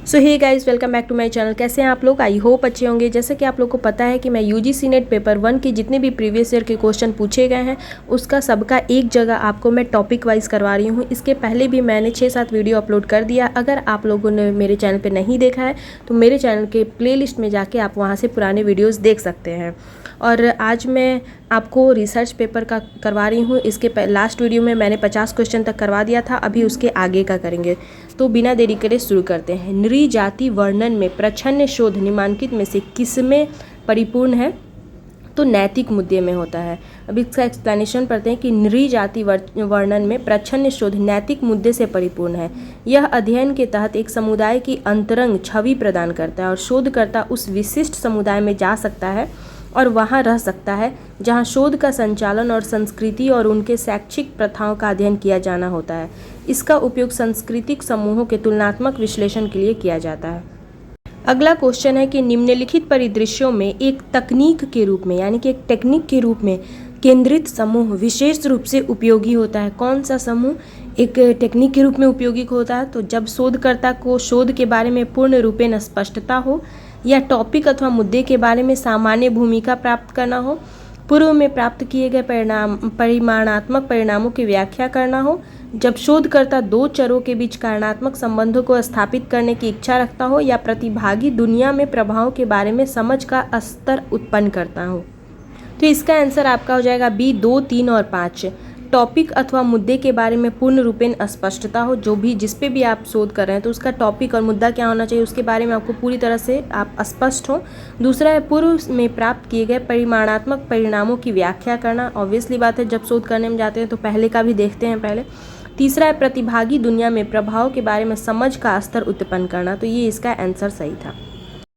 So hey guys, welcome back to my channel. कैसे हैं आप लोग? आई होप अच्छे होंगे। जैसे कि आप लोग को पता है कि मैं यूजीसी नेट पेपर 1 के जितने भी प्रीवियस ईयर के क्वेश्चन पूछे गए हैं उसका सबका एक जगह आपको मैं टॉपिक वाइज करवा रही हूँ। इसके पहले भी मैंने 6-7 वीडियो अपलोड कर दिया। अगर आप लोगों ने मेरे चैनल पर नहीं देखा है तो मेरे चैनल के प्लेलिस्ट में जाके आप वहाँ से पुराने वीडियोज़ देख सकते हैं। और आज मैं आपको रिसर्च पेपर का करवा रही हूँ। इसके लास्ट वीडियो में मैंने 50 क्वेश्चन तक करवा दिया था, अभी उसके आगे का करेंगे। तो बिना देरी करे शुरू करते हैं। नृ जाति वर्णन में प्रच्छन्न शोध निम्नलिखित में से किसमें परिपूर्ण है? तो नैतिक मुद्दे में होता है। अब इसका एक्सप्लेनेशन पढ़ते हैं कि नृ जाति वर्णन में प्रच्छन्न शोध नैतिक मुद्दे से परिपूर्ण है। यह अध्ययन के तहत एक समुदाय की अंतरंग छवि प्रदान करता है और शोधकर्ता उस विशिष्ट समुदाय में जा सकता है और वहां रह सकता है जहां शोध का संचालन और संस्कृति और उनके शैक्षिक प्रथाओं का अध्ययन किया जाना होता है। इसका उपयोग सांस्कृतिक समूहों के तुलनात्मक विश्लेषण के लिए किया जाता है। अगला क्वेश्चन है कि निम्नलिखित परिदृश्यों में एक तकनीक के रूप में यानी कि एक टेक्निक के रूप में केंद्रित समूह विशेष रूप से उपयोगी होता है। कौन सा समूह एक टेक्निक के रूप में उपयोगी होता है? तो जब शोधकर्ता को शोध के बारे में पूर्ण रूपेण स्पष्टता हो, या टॉपिक अथवा मुद्दे के बारे में सामान्य भूमिका प्राप्त करना हो, पूर्व में प्राप्त किए गए परिमाणात्मक परिणामों की व्याख्या करना हो, जब शोधकर्ता दो चरों के बीच कारणात्मक संबंधों को स्थापित करने की इच्छा रखता हो, या प्रतिभागी दुनिया में प्रभावों के बारे में समझ का स्तर उत्पन्न करता हो। तो इसका आंसर आपका हो जाएगा बी 2, 3 और 5। टॉपिक अथवा मुद्दे के बारे में पूर्ण रूपेण स्पष्टता हो, जो भी जिस पे भी आप शोध कर रहे हैं तो उसका टॉपिक और मुद्दा क्या होना चाहिए उसके बारे में आपको पूरी तरह से आप स्पष्ट हो। दूसरा है पूर्व में प्राप्त किए गए परिमाणात्मक परिणामों की व्याख्या करना। ऑब्वियसली बात है, जब शोध करने में जाते हैं तो पहले का भी देखते हैं पहले। तीसरा है प्रतिभागी दुनिया में प्रभाव के बारे में समझ का स्तर उत्पन्न करना। तो ये इसका आंसर सही था।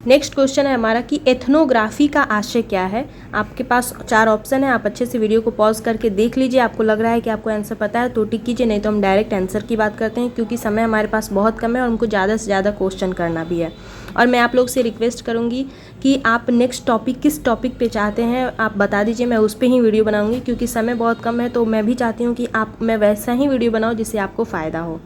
नेक्स्ट क्वेश्चन है हमारा कि एथनोग्राफी का आशय क्या है। आपके पास 4 ऑप्शन है, आप अच्छे से वीडियो को पॉज करके देख लीजिए। आपको लग रहा है कि आपको आंसर पता है तो टिक कीजिए, नहीं तो हम डायरेक्ट आंसर की बात करते हैं, क्योंकि समय हमारे पास बहुत कम है और हमको ज़्यादा से ज़्यादा क्वेश्चन करना भी है। और मैं आप लोग से रिक्वेस्ट करूँगी कि आप नेक्स्ट टॉपिक किस टॉपिक पे चाहते हैं आप बता दीजिए, मैं उस पर ही वीडियो बनाऊँगी, क्योंकि समय बहुत कम है। तो मैं भी चाहती हूँ कि मैं वैसा ही वीडियो बनाऊँ जिससे आपको फ़ायदा हो।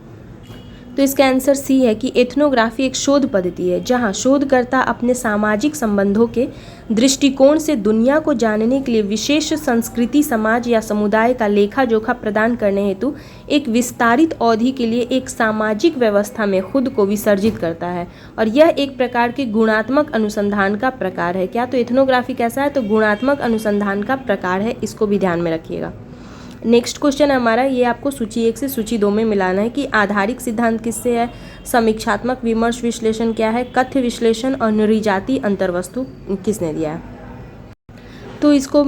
तो इसका आंसर सी है कि एथनोग्राफी एक शोध पद्धति है जहां शोधकर्ता अपने सामाजिक संबंधों के दृष्टिकोण से दुनिया को जानने के लिए विशेष संस्कृति, समाज या समुदाय का लेखा जोखा प्रदान करने हेतु एक विस्तारित अवधि के लिए एक सामाजिक व्यवस्था में खुद को विसर्जित करता है। और यह एक प्रकार के गुणात्मक अनुसंधान का प्रकार है। क्या? तो एथनोग्राफी कैसा है? तो गुणात्मक अनुसंधान का प्रकार है, इसको भी ध्यान में रखिएगा। नेक्स्ट क्वेश्चन है हमारा, ये आपको सूची 1 से सूची 2 में मिलाना है कि आधारिक सिद्धांत किससे है, समीक्षात्मक विमर्श विश्लेषण क्या है, कथ्य विश्लेषण और नृजाति अंतर्वस्तु किसने दिया है। तो इसको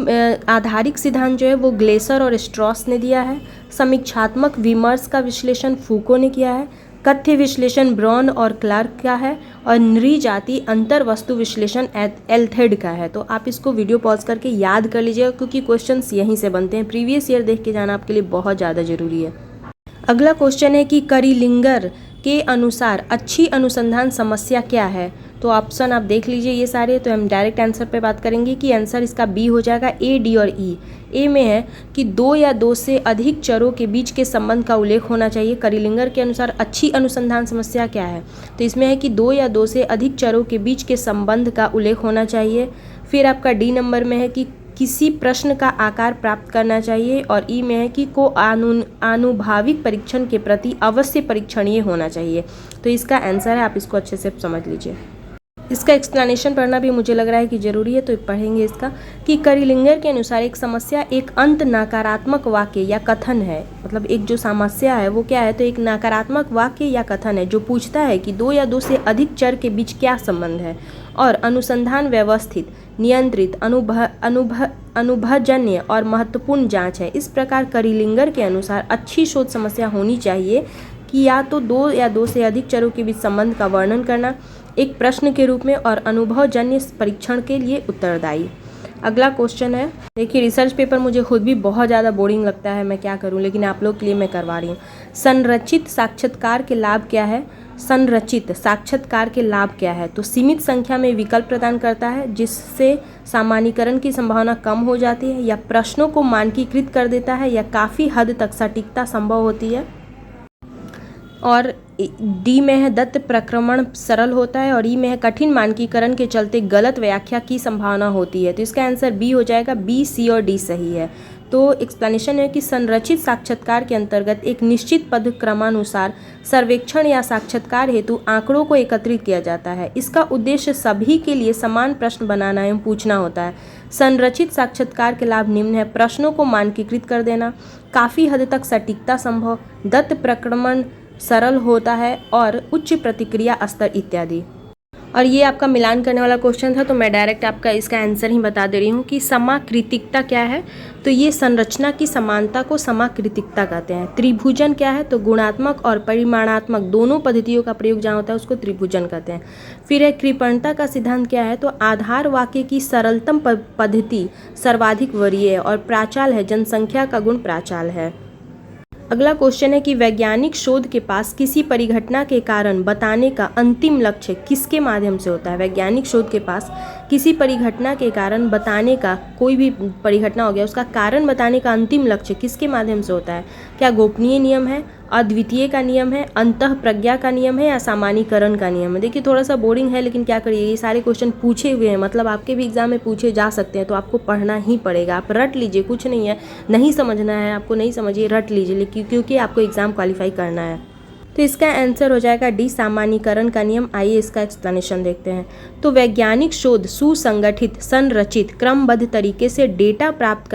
आधारिक सिद्धांत जो है वो ग्लेसर और स्ट्रॉस ने दिया है। समीक्षात्मक विमर्श का विश्लेषण फूको ने किया है। कथ्य विश्लेषण ब्राउन और क्लार्क का है। और नृजाति अंतर्वस्तु विश्लेषण एल्थेड का है। तो आप इसको वीडियो पॉज करके याद कर लीजिएगा, क्योंकि क्वेश्चंस यहीं से बनते हैं। प्रीवियस ईयर देख के जाना आपके लिए बहुत ज़्यादा जरूरी है। अगला क्वेश्चन है कि करीलिंगर के अनुसार अच्छी अनुसंधान समस्या क्या है। तो ऑप्शन आप देख लीजिए ये सारे। तो हम डायरेक्ट आंसर पे बात करेंगे कि आंसर इसका बी हो जाएगा। ए, डी और ई। ए में है कि 2 या 2 से अधिक चरों के बीच के संबंध का उल्लेख होना चाहिए। करीलिंगर के अनुसार अच्छी अनुसंधान समस्या क्या है, तो इसमें है कि 2 या 2 से अधिक चरों के बीच के संबंध का उल्लेख होना चाहिए। फिर आपका डी नंबर में है कि किसी प्रश्न का आकार प्राप्त करना चाहिए। और ई में है कि को आनुभाविक परीक्षण के प्रति अवश्य परीक्षणीय होना चाहिए। तो इसका आंसर है, आप इसको अच्छे से समझ लीजिए। इसका एक्सप्लेनेशन पढ़ना भी मुझे लग रहा है कि जरूरी है, तो पढ़ेंगे इसका कि करीलिंगर के अनुसार एक समस्या एक अंत नकारात्मक वाक्य या कथन है। मतलब एक जो समस्या है वो क्या है, तो एक नकारात्मक वाक्य या कथन है जो पूछता है कि 2 या 2 से अधिक चर के बीच क्या संबंध है। और अनुसंधान व्यवस्थित, नियंत्रित, अनुभवजन्य और महत्वपूर्ण जांच है। इस प्रकार करीलिंगर के अनुसार अच्छी शोध समस्या होनी चाहिए कि या तो 2 या 2 से अधिक चरों के बीच संबंध का वर्णन करना एक प्रश्न के रूप में और अनुभवजन्य परीक्षण के लिए उत्तरदायी। अगला क्वेश्चन है, देखिए रिसर्च पेपर मुझे खुद भी बहुत ज़्यादा बोरिंग लगता है, मैं क्या करूं, लेकिन आप लोग के लिए मैं करवा रही हूँ। संरचित साक्षात्कार के लाभ क्या है। संरचित साक्षात्कार के लाभ क्या है, तो सीमित संख्या में विकल्प प्रदान करता है जिससे सामान्यीकरण की संभावना कम हो जाती है, या प्रश्नों को मानकीकृत कर देता है, या काफ़ी हद तक सटीकता संभव होती है। और डी में है दत्त प्रक्रमण सरल होता है, और ई में है कठिन मानकीकरण के चलते गलत व्याख्या की संभावना होती है। तो इसका आंसर बी हो जाएगा। बी, सी और डी सही है। तो एक्सप्लेनेशन है कि संरचित साक्षात्कार के अंतर्गत एक निश्चित पद क्रमानुसार सर्वेक्षण या साक्षात्कार हेतु आंकड़ों को एकत्रित किया जाता है। इसका उद्देश्य सभी के लिए समान प्रश्न बनाना एवं पूछना होता है। संरचित साक्षात्कार के लाभ निम्न है: प्रश्नों को मानकीकृत कर देना, काफ़ी हद तक सटीकता संभव, दत्त प्रक्रमण सरल होता है और उच्च प्रतिक्रिया स्तर इत्यादि। और ये आपका मिलान करने वाला क्वेश्चन था, तो मैं डायरेक्ट आपका इसका आंसर ही बता दे रही हूँ कि समाकृतिकता क्या है। तो ये संरचना की समानता को समाकृतिकता कहते हैं। त्रिभुजन क्या है? तो गुणात्मक और परिमाणात्मक दोनों पद्धतियों का प्रयोग जहाँ होता है उसको त्रिभुजन कहते हैं। फिर है कृपणता का सिद्धांत क्या है? तो आधार वाक्य की सरलतम पद्धति सर्वाधिक वरीय है, और प्राचाल है जनसंख्या का गुण प्राचाल है। अगला क्वेश्चन है कि वैज्ञानिक शोध के पास किसी परिघटना के कारण बताने का अंतिम लक्ष्य किसके माध्यम से होता है? वैज्ञानिक शोध के पास किसी परिघटना के कारण बताने का, कोई भी परिघटना हो गया, उसका कारण बताने का अंतिम लक्ष्य किसके माध्यम से होता है? क्या गोपनीय नियम है, अद्वितीय का नियम है, अंतः प्रज्ञा का नियम है, या सामान्यीकरण का नियम है? देखिए थोड़ा सा बोरिंग है, लेकिन क्या करिए, ये सारे क्वेश्चन पूछे हुए हैं, मतलब आपके भी एग्जाम में पूछे जा सकते हैं, तो आपको पढ़ना ही पड़ेगा। आप रट लीजिए, कुछ नहीं है, नहीं समझना है आपको, नहीं समझिए, रट लीजिए, लेकिन क्योंकि आपको एग्जाम क्वालिफाई करना है। तो इसका आंसर हो जाएगा डी, सामान्यीकरण का नियम। आइए इसका एक्सप्लेनेशन देखते हैं। तो वैज्ञानिक शोध सुसंगठित, संरचित, क्रमबद्ध तरीके से डेटा प्राप्त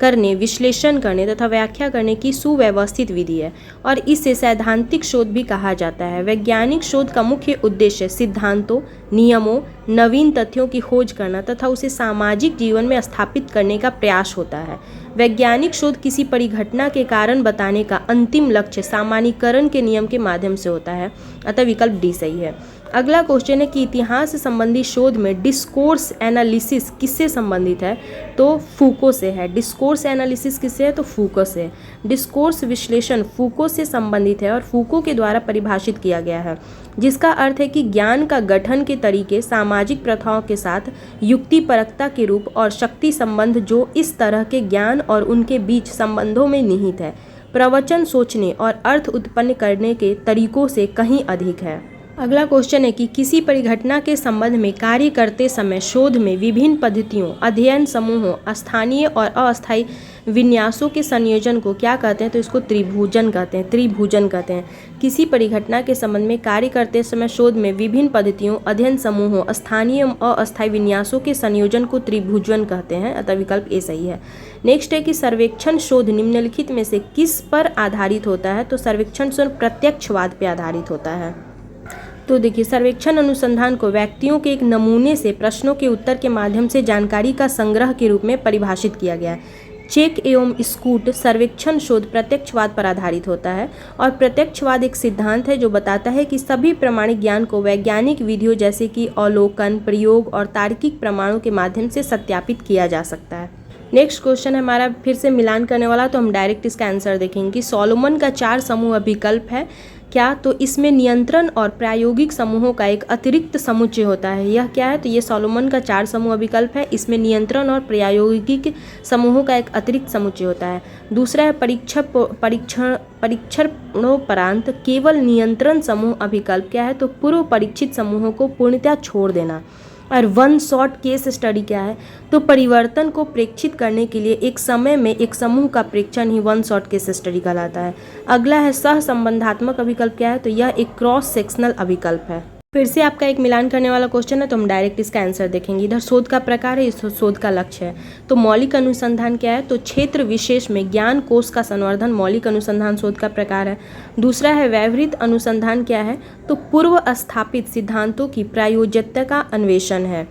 करने, विश्लेषण करने तथा व्याख्या करने की सुव्यवस्थित विधि है, और इसे सैद्धांतिक शोध भी कहा जाता है। वैज्ञानिक शोध का मुख्य उद्देश्य सिद्धांतों, नियमों, नवीन तथ्यों की खोज करना तथा उसे सामाजिक जीवन में स्थापित करने का प्रयास होता है। वैज्ञानिक शोध किसी परिघटना के कारण बताने का अंतिम लक्ष्य सामान्यीकरण के नियम के माध्यम से होता है, अतः विकल्प डी सही है। अगला क्वेश्चन है कि इतिहास से संबंधी शोध में डिस्कोर्स एनालिसिस किससे संबंधित है? तो फूको से है। डिस्कोर्स एनालिसिस किससे है? तो फूको से। डिस्कोर्स विश्लेषण फूको से संबंधित है और फूको के द्वारा परिभाषित किया गया है, जिसका अर्थ है कि ज्ञान का गठन के तरीके सामाजिक प्रथाओं के साथ युक्तिपरकता के रूप और शक्ति संबंध जो इस तरह के ज्ञान और उनके बीच संबंधों में निहित है, प्रवचन सोचने और अर्थ उत्पन्न करने के तरीकों से कहीं अधिक है। अगला क्वेश्चन है कि किसी परिघटना के संबंध में कार्य करते समय शोध में विभिन्न पद्धतियों, अध्ययन समूहों, स्थानीय और अस्थायी विन्यासों के संयोजन को क्या कहते हैं? तो इसको त्रिभुजन कहते हैं। त्रिभुजन कहते हैं। किसी परिघटना के संबंध में कार्य करते समय शोध में विभिन्न पद्धतियों, अध्ययन समूहों, स्थानीय और अस्थायी विन्यासों के संयोजन को त्रिभुजन कहते हैं, अतः विकल्प ए सही है। नेक्स्ट है कि सर्वेक्षण शोध निम्नलिखित में से किस पर आधारित होता है? तो सर्वेक्षण शोध प्रत्यक्षवाद पर आधारित होता है। तो देखिए, सर्वेक्षण अनुसंधान को व्यक्तियों के एक नमूने से प्रश्नों के उत्तर के माध्यम से जानकारी का संग्रह के रूप में परिभाषित किया गया है। चेक एवं स्कूट सर्वेक्षण शोध प्रत्यक्षवाद पर आधारित होता है, और प्रत्यक्षवाद एक सिद्धांत है जो बताता है कि सभी प्रमाणिक ज्ञान को वैज्ञानिक विधियों जैसे कि अवलोकन, प्रयोग और तार्किक प्रमाणों के माध्यम से सत्यापित किया जा सकता है। नेक्स्ट क्वेश्चन है हमारा फिर से मिलान करने वाला, तो हम डायरेक्ट इसका आंसर देखेंगे कि सोलोमन का 4 समूह विकल्प है क्या? तो इसमें नियंत्रण और प्रायोगिक समूहों का एक अतिरिक्त समुच्चय होता है। यह क्या है? तो ये सोलोमन का 4 समूह विकल्प है। इसमें नियंत्रण और प्रायोगिक समूहों का एक अतिरिक्त समुच्चय होता है। दूसरा है परीक्षणोपरांत केवल नियंत्रण समूह अभिकल्प क्या है? तो पूर्व परीक्षित समूहों को पूर्णतः छोड़ देना। और वन शॉट केस स्टडी क्या है? तो परिवर्तन को प्रेक्षित करने के लिए एक समय में एक समूह का प्रेक्षण ही वन शॉट केस स्टडी कहलाता है। अगला है सहसंबंधात्मक अभिकल्प क्या है? तो यह एक क्रॉस सेक्शनल अभिकल्प है। फिर से आपका एक मिलान करने वाला क्वेश्चन है, तो हम डायरेक्ट इसका आंसर देखेंगे। इधर शोध का प्रकार है, इस शोध का लक्ष्य है। तो मौलिक अनुसंधान क्या है? तो क्षेत्र विशेष में ज्ञान कोश का संवर्धन मौलिक अनुसंधान शोध का प्रकार है। दूसरा है व्यवहारिक अनुसंधान क्या है? तो पूर्व स्थापित सिद्धांतों की प्रायोज्यता का अन्वेषण है।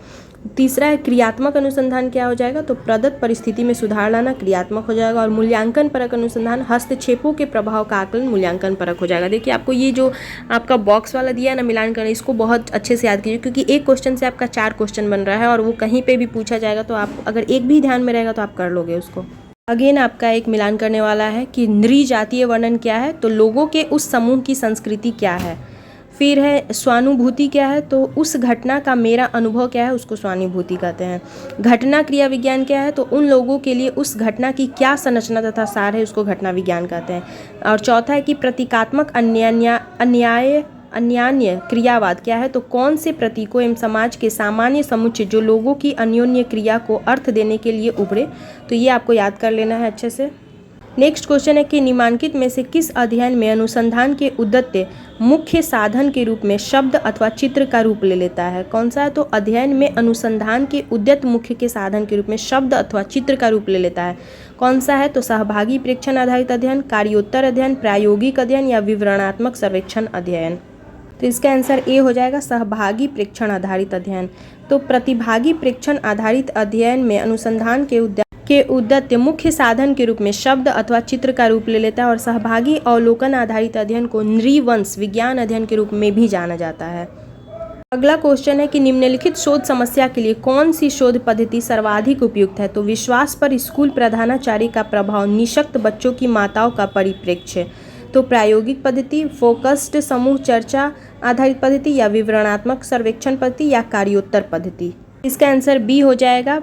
तीसरा है क्रियात्मक अनुसंधान क्या हो जाएगा? तो प्रदत्त परिस्थिति में सुधार लाना क्रियात्मक हो जाएगा। और मूल्यांकन परक अनुसंधान हस्तक्षेपों के प्रभाव का आकलन मूल्यांकन परक हो जाएगा। देखिए, आपको ये जो आपका बॉक्स वाला दिया है ना मिलान करना, इसको बहुत अच्छे से याद कीजिए, क्योंकि एक क्वेश्चन से आपका 4 क्वेश्चन बन रहा है और वो कहीं पर भी पूछा जाएगा, तो आप अगर एक भी ध्यान में रहेगा तो आप कर लोगे उसको। अगेन आपका एक मिलान करने वाला है कि नृजातीय वर्णन क्या है? तो लोगों के उस समूह की संस्कृति क्या है। फिर है स्वानुभूति क्या है, तो उस घटना का मेरा अनुभव क्या है, उसको स्वानुभूति कहते हैं। घटना क्रिया विज्ञान क्या है, तो उन लोगों के लिए उस घटना की क्या संरचना तथा सार है, उसको घटना विज्ञान कहते हैं। और चौथा है कि प्रतीकात्मक अन्यान्य क्रियावाद क्या है, तो कौन से प्रतीकों एवं समाज के सामान्य समुच्चय जो लोगों की अन्योन्य क्रिया को अर्थ देने के लिए उभरे, तो ये आपको याद कर लेना है अच्छे से। नेक्स्ट क्वेश्चन है कि निम्नलिखित में से किस अध्ययन में अनुसंधान के उद्देश्य मुख्य साधन के रूप में शब्द अथवा चित्र का रूप ले लेता है। कौन सा है, तो अध्ययन में अनुसंधान के उद्देश्य मुख्य के साधन के रूप में शब्द अथवा चित्र का रूप ले लेता है। कौन सा है, तो सहभागी प्रेक्षण आधारित अध्ययन, कार्योत्तर अध्ययन, प्रायोगिक अध्ययन या विवरणात्मक सर्वेक्षण अध्ययन। तो इसका आंसर ए हो जाएगा, सहभागी प्रेक्षण आधारित अध्ययन। तो प्रतिभागी प्रेक्षण आधारित अध्ययन में अनुसंधान के उद्देश्य मुख्य साधन के रूप में शब्द अथवा चित्र का रूप ले लेता है और सहभागी अवलोकन आधारित अध्ययन को नृवंश विज्ञान अध्ययन के रूप में भी जाना जाता है। अगला क्वेश्चन है कि निम्नलिखित शोध समस्या के लिए कौन सी शोध पद्धति सर्वाधिक उपयुक्त है। तो विश्वास पर स्कूल प्रधानाचार्य का प्रभाव, निःशक्त बच्चों की माताओं का परिप्रेक्ष्य, तो प्रायोगिक पद्धति, फोकस्ड समूह चर्चा आधारित पद्धति या विवरणात्मक सर्वेक्षण पद्धति या कार्योत्तर पद्धति। इसका आंसर बी हो जाएगा,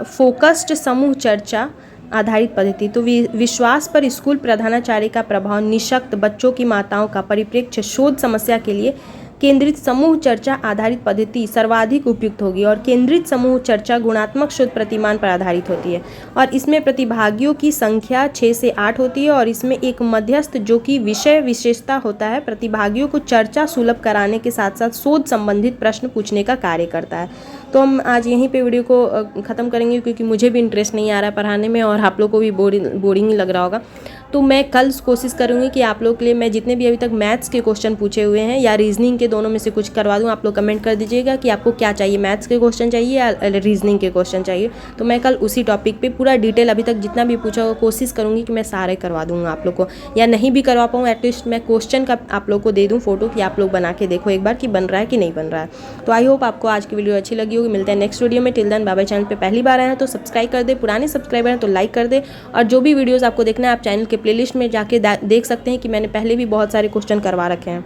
फोकस्ड समूह चर्चा आधारित पद्धति। तो विश्वास पर स्कूल प्रधानाचार्य का प्रभाव, निःशक्त बच्चों की माताओं का परिप्रेक्ष्य शोध समस्या के लिए केंद्रित समूह चर्चा आधारित पद्धति सर्वाधिक उपयुक्त होगी। और केंद्रित समूह चर्चा गुणात्मक शोध प्रतिमान पर आधारित होती है और इसमें प्रतिभागियों की संख्या 6 से 8 होती है और इसमें एक मध्यस्थ जो कि विषय विशेषता होता है प्रतिभागियों को चर्चा सुलभ कराने के साथ साथ शोध संबंधित प्रश्न पूछने का कार्य करता है। तो हम आज यहीं पे वीडियो को ख़त्म करेंगे क्योंकि मुझे भी इंटरेस्ट नहीं आ रहा है पढ़ाने में और आप लोग को भी बोरिंग लग रहा होगा। तो मैं कल कोशिश करूँगी कि आप लोग के लिए मैं जितने भी अभी तक मैथ्स के क्वेश्चन पूछे हुए हैं या रीजनिंग के दोनों में से कुछ करवा दूँ। आप लोग कमेंट कर दीजिएगा कि आपको क्या चाहिए, मैथ्स के क्वेश्चन चाहिए या रीजनिंग के क्वेश्चन चाहिए। तो मैं कल उसी टॉपिक पे पूरा डिटेल अभी तक जितना भी पूछा होगा कोशिश करूँगी कि मैं सारे करवा दूँगा आप लोग को, या नहीं भी करवा पाऊँ एटलीस्ट मैं क्वेश्चन का आप लोग को दे दूँ फोटो कि आप लोग बना के देखो एक बार कि बन रहा है कि नहीं बन रहा है। तो आई होप आपको आज की वीडियो अच्छी लगी होगी। मिलते हैं नेक्स्ट वीडियो में। Till then bye bye. Channel पे पहली बार आए हैं तो सब्सक्राइब कर दे, पुराने सब्सक्राइबर हैं तो लाइक कर दे और जो भी वीडियोज़ आपको देखना है आप चैनल के प्लेलिस्ट में जाके देख सकते हैं कि मैंने पहले भी बहुत सारे क्वेश्चन करवा रखे हैं।